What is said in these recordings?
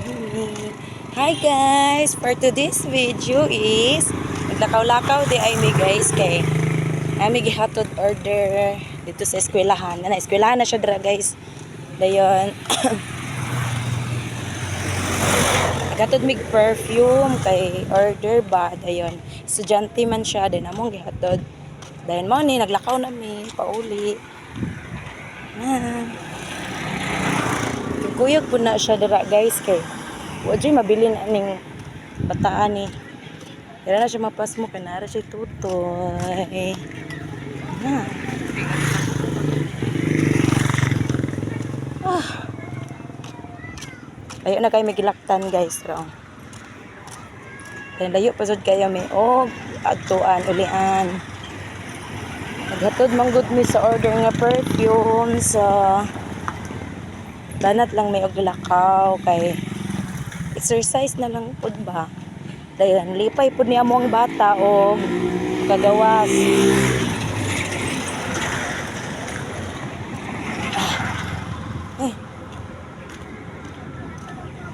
morning. Hi guys! For today's video is naglakaw-lakaw di ay mi guys kay ami gihatod order dito sa eskwelahan. Eskwelahan na siya dra guys. Dayon gatod mig perfume kay order ba dayon. Estudyante man siya din among gihatod. Dayon mo ni naglakaw na mi pauli. Kuyog po na siya dira guys kay wajay mabili na ning bataan ni. Kaya na siya mapas mo kanara siya tutoy. Ayo na kay migilaktan guys ro. Then layo pasod kayo mi og adtuan ulian. Naghatod man gud mi sa order nga perfume sa danat lang may og lakaw kay exercise na lang pud ba. Dayon lipay pud niya mo ang bata og kagawas.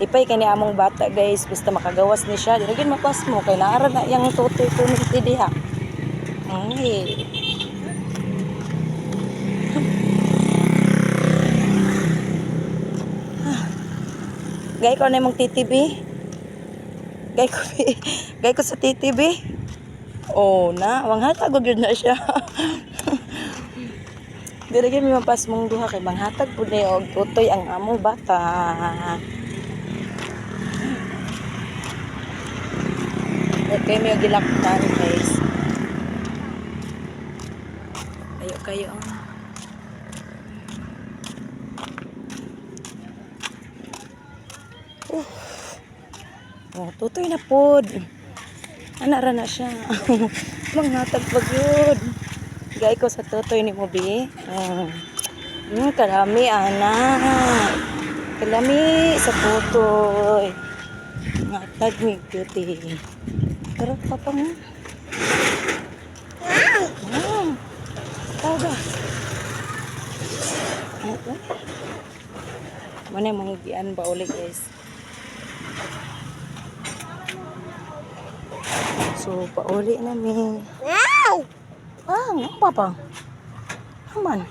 Lipay kani among bata guys basta makagawas ni siya. Dili gid mapas mo kay naara na yang tutoy community diha. Ay. Gay ko na mong TTB. Gay ko sa TTB. Oh na, manghatag og na siya. Dili gyud mi mapas mong duha kay manghatag pud ni og tutoy ang among bata. Okay, may gilaktan guys. Ayo kayo. Oh, tutoy na pod. Ana ra na siya. Manghatag pag yun. Gay ko sa tutoy ni mo bi. Karami ana. Kalami sa tutoy. Ngatag mi cutie. Tara papa mo. Taga. Mana mong gian ba ulit guys. So, pauli namin. Wow! Ah, nga pa pa. Haman.